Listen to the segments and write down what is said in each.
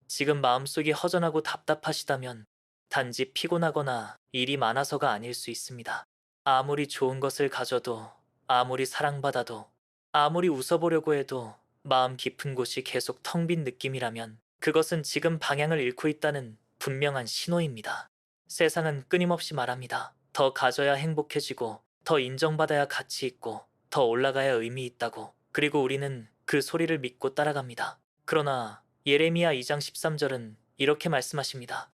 지금 마음속이 허전하고 답답하시다면 단지 피곤하거나 일이 많아서가 아닐 수 있습니다. 아무리 좋은 것을 가져도, 아무리 사랑받아도, 아무리 웃어보려고 해도 마음 깊은 곳이 계속 텅 빈 느낌이라면 그것은 지금 방향을 잃고 있다는 분명한 신호입니다. 세상은 끊임없이 말합니다. 더 가져야 행복해지고, 더 인정받아야 가치 있고, 더 올라가야 의미 있다고. 그리고 우리는 그 소리를 믿고 따라갑니다. 그러나 예레미야 2장 13절은 이렇게 말씀하십니다.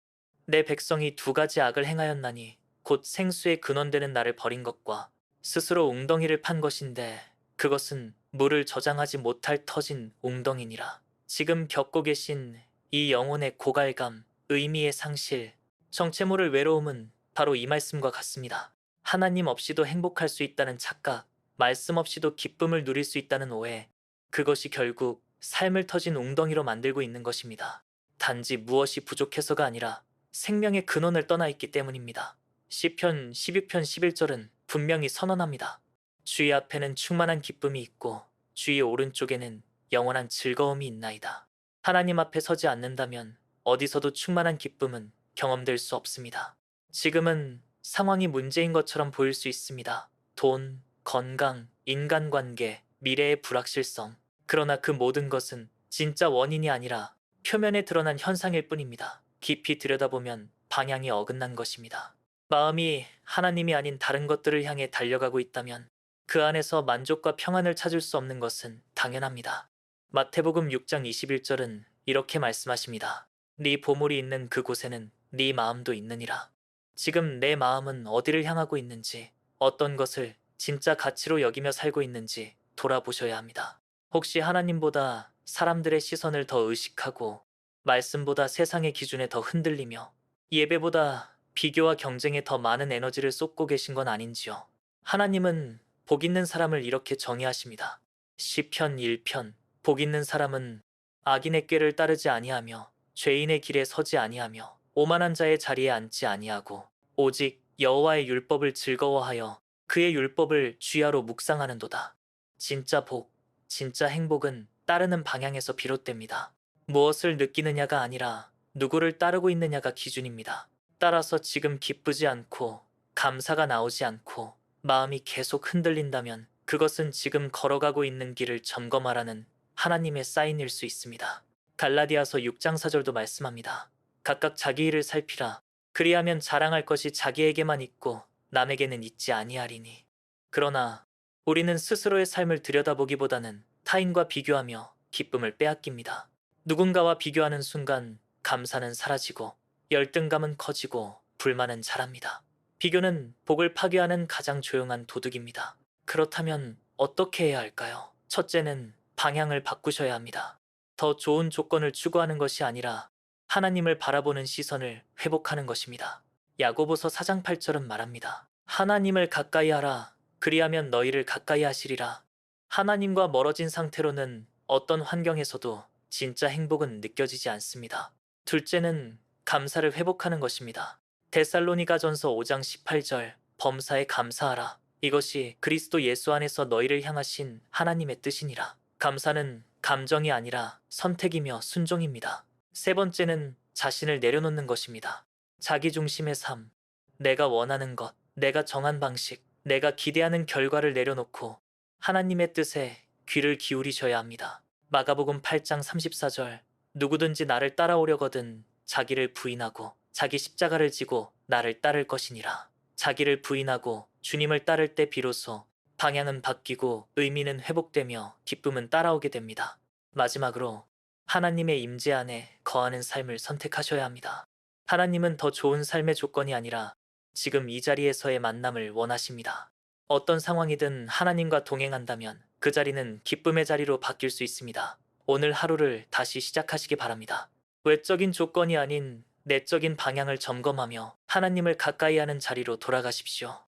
내 백성이 두 가지 악을 행하였나니 곧 생수의 근원되는 나를 버린 것과 스스로 웅덩이를 판 것인데 그것은 물을 저장하지 못할 터진 웅덩이니라. 지금 겪고 계신 이 영혼의 고갈감, 의미의 상실, 정체 모를 외로움은 바로 이 말씀과 같습니다. 하나님 없이도 행복할 수 있다는 착각, 말씀 없이도 기쁨을 누릴 수 있다는 오해, 그것이 결국 삶을 터진 웅덩이로 만들고 있는 것입니다. 단지 무엇이 부족해서가 아니라 생명의 근원을 떠나 있기 때문입니다. 시편 16편 11절은 분명히 선언합니다. 주의 앞에는 충만한 기쁨이 있고 주의 오른쪽에는 영원한 즐거움이 있나이다. 하나님 앞에 서지 않는다면 어디서도 충만한 기쁨은 경험될 수 없습니다. 지금은 상황이 문제인 것처럼 보일 수 있습니다. 돈, 건강, 인간관계, 미래의 불확실성. 그러나 그 모든 것은 진짜 원인이 아니라 표면에 드러난 현상일 뿐입니다. 깊이 들여다보면 방향이 어긋난 것입니다. 마음이 하나님이 아닌 다른 것들을 향해 달려가고 있다면 그 안에서 만족과 평안을 찾을 수 없는 것은 당연합니다. 마태복음 6장 21절은 이렇게 말씀하십니다. 네 보물이 있는 그곳에는 네 마음도 있느니라. 지금 내 마음은 어디를 향하고 있는지, 어떤 것을 진짜 가치로 여기며 살고 있는지 돌아보셔야 합니다. 혹시 하나님보다 사람들의 시선을 더 의식하고 말씀보다 세상의 기준에 더 흔들리며 예배보다 비교와 경쟁에 더 많은 에너지를 쏟고 계신 건 아닌지요? 하나님은 복 있는 사람을 이렇게 정의하십니다. 시편 1편 복 있는 사람은 악인의 꾀를 따르지 아니하며 죄인의 길에 서지 아니하며 오만한 자의 자리에 앉지 아니하고 오직 여호와의 율법을 즐거워하여 그의 율법을 주야로 묵상하는도다. 진짜 복, 진짜 행복은 따르는 방향에서 비롯됩니다. 무엇을 느끼느냐가 아니라 누구를 따르고 있느냐가 기준입니다. 따라서 지금 기쁘지 않고 감사가 나오지 않고 마음이 계속 흔들린다면 그것은 지금 걸어가고 있는 길을 점검하라는 하나님의 사인일 수 있습니다. 갈라디아서 6장 4절도 말씀합니다. 각각 자기 일을 살피라. 그리하면 자랑할 것이 자기에게만 있고 남에게는 있지 아니하리니. 그러나 우리는 스스로의 삶을 들여다보기보다는 타인과 비교하며 기쁨을 빼앗깁니다. 누군가와 비교하는 순간 감사는 사라지고 열등감은 커지고 불만은 자랍니다. 비교는 복을 파괴하는 가장 조용한 도둑입니다. 그렇다면 어떻게 해야 할까요? 첫째는 방향을 바꾸셔야 합니다. 더 좋은 조건을 추구하는 것이 아니라 하나님을 바라보는 시선을 회복하는 것입니다. 야고보서 4장 8절은 말합니다. 하나님을 가까이 하라. 그리하면 너희를 가까이 하시리라. 하나님과 멀어진 상태로는 어떤 환경에서도 진짜 행복은 느껴지지 않습니다. 둘째는 감사를 회복하는 것입니다. 데살로니가전서 5장 18절 범사에 감사하라. 이것이 그리스도 예수 안에서 너희를 향하신 하나님의 뜻이니라. 감사는 감정이 아니라 선택이며 순종입니다. 세 번째는 자신을 내려놓는 것입니다. 자기중심의 삶, 내가 원하는 것, 내가 정한 방식, 내가 기대하는 결과를 내려놓고 하나님의 뜻에 귀를 기울이셔야 합니다. 마가복음 8장 34절 누구든지 나를 따라오려거든 자기를 부인하고 자기 십자가를 지고 나를 따를 것이니라. 자기를 부인하고 주님을 따를 때 비로소 방향은 바뀌고 의미는 회복되며 기쁨은 따라오게 됩니다. 마지막으로 하나님의 임재 안에 거하는 삶을 선택하셔야 합니다. 하나님은 더 좋은 삶의 조건이 아니라 지금 이 자리에서의 만남을 원하십니다. 어떤 상황이든 하나님과 동행한다면 그 자리는 기쁨의 자리로 바뀔 수 있습니다. 오늘 하루를 다시 시작하시기 바랍니다. 외적인 조건이 아닌 내적인 방향을 점검하며 하나님을 가까이 하는 자리로 돌아가십시오.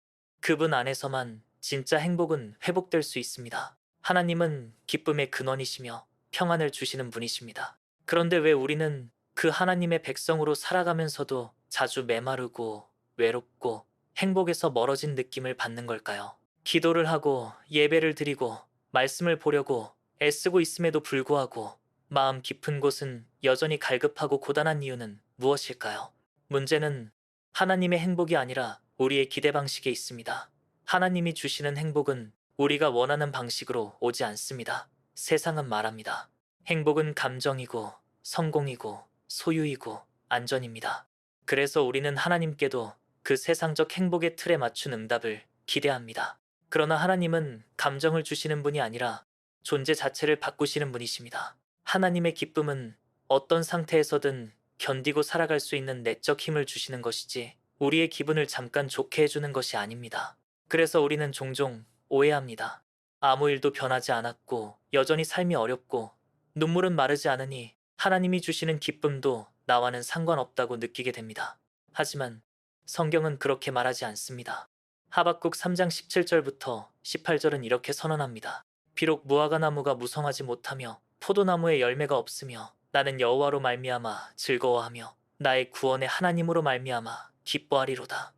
그분 안에서만 진짜 행복은 회복될 수 있습니다. 하나님은 기쁨의 근원이시며 평안을 주시는 분이십니다. 그런데 왜 우리는 그 하나님의 백성으로 살아가면서도 자주 메마르고 외롭고 행복에서 멀어진 느낌을 받는 걸까요? 기도를 하고 예배를 드리고 말씀을 보려고 애쓰고 있음에도 불구하고 마음 깊은 곳은 여전히 갈급하고 고단한 이유는 무엇일까요? 문제는 하나님의 행복이 아니라 우리의 기대 방식에 있습니다. 하나님이 주시는 행복은 우리가 원하는 방식으로 오지 않습니다. 세상은 말합니다. 행복은 감정이고 성공이고 소유이고 안전입니다. 그래서 우리는 하나님께도 그 세상적 행복의 틀에 맞춘 응답을 기대합니다. 그러나 하나님은 감정을 주시는 분이 아니라 존재 자체를 바꾸시는 분이십니다. 하나님의 기쁨은 어떤 상태에서든 견디고 살아갈 수 있는 내적 힘을 주시는 것이지 우리의 기분을 잠깐 좋게 해주는 것이 아닙니다. 그래서 우리는 종종 오해합니다. 아무 일도 변하지 않았고 여전히 삶이 어렵고 눈물은 마르지 않으니 하나님이 주시는 기쁨도 나와는 상관없다고 느끼게 됩니다. 하지만 성경은 그렇게 말하지 않습니다. 하박국 3장 17절부터 18절은 이렇게 선언합니다. 비록 무화과 나무가 무성하지 못하며 포도나무에 열매가 없으며 나는 여호와로 말미암아 즐거워하며 나의 구원의 하나님으로 말미암아 기뻐하리로다.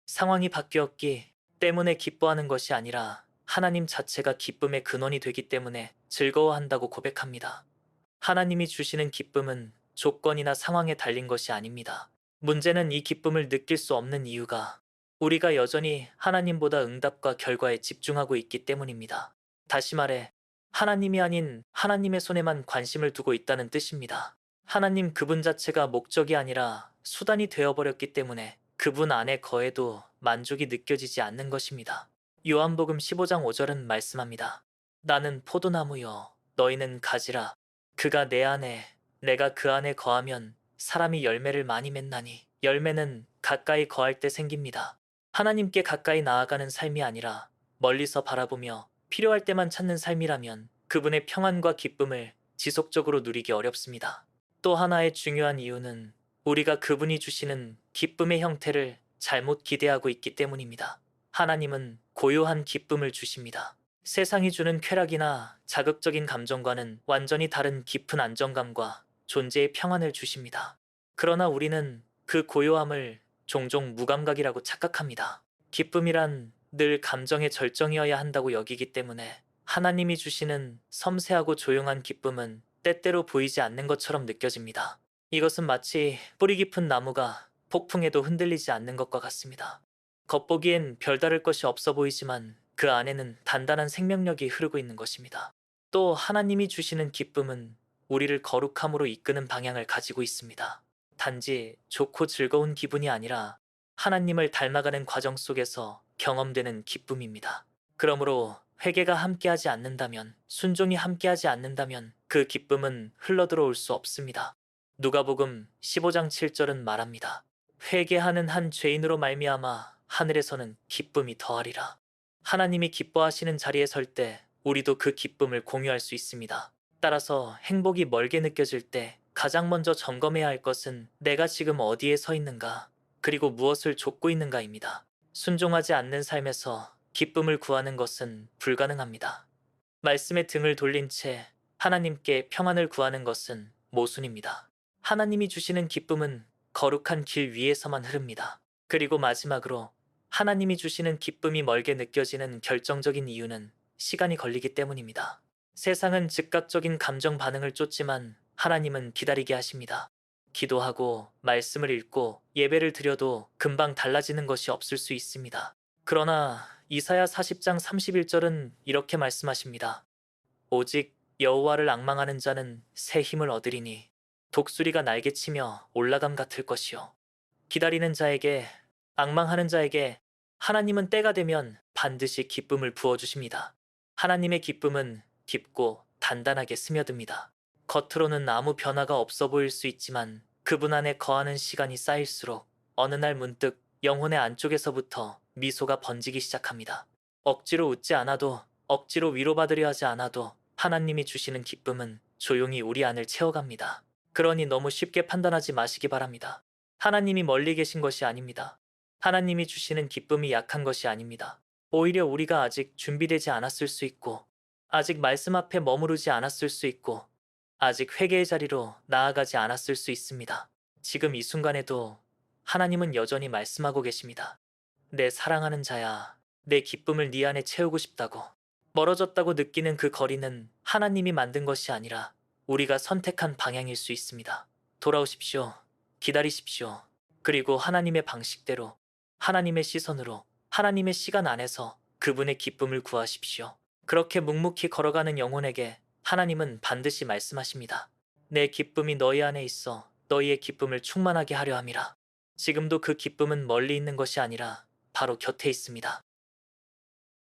상황이 바뀌었기 때문에 기뻐하는 것이 아니라 하나님 자체가 기쁨의 근원이 되기 때문에 즐거워한다고 고백합니다. 하나님이 주시는 기쁨은 조건이나 상황에 달린 것이 아닙니다. 문제는 이 기쁨을 느낄 수 없는 이유가 우리가 여전히 하나님보다 응답과 결과에 집중하고 있기 때문입니다. 다시 말해, 하나님이 아닌 하나님의 손에만 관심을 두고 있다는 뜻입니다. 하나님 그분 자체가 목적이 아니라 수단이 되어버렸기 때문에 그분 안에 거해도 만족이 느껴지지 않는 것입니다. 요한복음 15장 5절은 말씀합니다. 나는 포도나무요, 너희는 가지라. 그가 내 안에, 내가 그 안에 거하면 사람이 열매를 많이 맺나니 열매는 가까이 거할 때 생깁니다. 하나님께 가까이 나아가는 삶이 아니라 멀리서 바라보며 필요할 때만 찾는 삶이라면 그분의 평안과 기쁨을 지속적으로 누리기 어렵습니다. 또 하나의 중요한 이유는 우리가 그분이 주시는 기쁨의 형태를 잘못 기대하고 있기 때문입니다. 하나님은 고요한 기쁨을 주십니다. 세상이 주는 쾌락이나 자극적인 감정과는 완전히 다른 깊은 안정감과 존재의 평안을 주십니다. 그러나 우리는 그 고요함을 종종 무감각이라고 착각합니다. 기쁨이란 늘 감정의 절정이어야 한다고 여기기 때문에 하나님이 주시는 섬세하고 조용한 기쁨은 때때로 보이지 않는 것처럼 느껴집니다. 이것은 마치 뿌리 깊은 나무가 폭풍에도 흔들리지 않는 것과 같습니다. 겉보기엔 별다를 것이 없어 보이지만 그 안에는 단단한 생명력이 흐르고 있는 것입니다. 또 하나님이 주시는 기쁨은 우리를 거룩함으로 이끄는 방향을 가지고 있습니다. 단지 좋고 즐거운 기분이 아니라 하나님을 닮아가는 과정 속에서 경험되는 기쁨입니다. 그러므로 회개가 함께하지 않는다면, 순종이 함께하지 않는다면 그 기쁨은 흘러들어올 수 없습니다. 누가복음 15장 7절은 말합니다. 회개하는 한 죄인으로 말미암아 하늘에서는 기쁨이 더하리라. 하나님이 기뻐하시는 자리에 설 때 우리도 그 기쁨을 공유할 수 있습니다. 따라서 행복이 멀게 느껴질 때 가장 먼저 점검해야 할 것은 내가 지금 어디에 서 있는가, 그리고 무엇을 좇고 있는가입니다. 순종하지 않는 삶에서 기쁨을 구하는 것은 불가능합니다. 말씀에 등을 돌린 채 하나님께 평안을 구하는 것은 모순입니다. 하나님이 주시는 기쁨은 거룩한 길 위에서만 흐릅니다. 그리고 마지막으로 하나님이 주시는 기쁨이 멀게 느껴지는 결정적인 이유는 시간이 걸리기 때문입니다. 세상은 즉각적인 감정 반응을 쫓지만 하나님은 기다리게 하십니다. 기도하고 말씀을 읽고 예배를 드려도 금방 달라지는 것이 없을 수 있습니다. 그러나 이사야 40장 31절은 이렇게 말씀하십니다. 오직 여호와를 앙망하는 자는 새 힘을 얻으리니 독수리가 날개치며 올라감 같을 것이요. 기다리는 자에게, 앙망하는 자에게 하나님은 때가 되면 반드시 기쁨을 부어주십니다. 하나님의 기쁨은 깊고 단단하게 스며듭니다. 겉으로는 아무 변화가 없어 보일 수 있지만 그분 안에 거하는 시간이 쌓일수록 어느 날 문득 영혼의 안쪽에서부터 미소가 번지기 시작합니다. 억지로 웃지 않아도, 억지로 위로받으려 하지 않아도 하나님이 주시는 기쁨은 조용히 우리 안을 채워갑니다. 그러니 너무 쉽게 판단하지 마시기 바랍니다. 하나님이 멀리 계신 것이 아닙니다. 하나님이 주시는 기쁨이 약한 것이 아닙니다. 오히려 우리가 아직 준비되지 않았을 수 있고, 아직 말씀 앞에 머무르지 않았을 수 있고, 아직 회개의 자리로 나아가지 않았을 수 있습니다. 지금 이 순간에도 하나님은 여전히 말씀하고 계십니다. 내 사랑하는 자야, 내 기쁨을 네 안에 채우고 싶다고. 멀어졌다고 느끼는 그 거리는 하나님이 만든 것이 아니라 우리가 선택한 방향일 수 있습니다. 돌아오십시오. 기다리십시오. 그리고 하나님의 방식대로, 하나님의 시선으로, 하나님의 시간 안에서 그분의 기쁨을 구하십시오. 그렇게 묵묵히 걸어가는 영혼에게 하나님은 반드시 말씀하십니다. 내 기쁨이 너희 안에 있어 너희의 기쁨을 충만하게 하려 함이라. 지금도 그 기쁨은 멀리 있는 것이 아니라 바로 곁에 있습니다.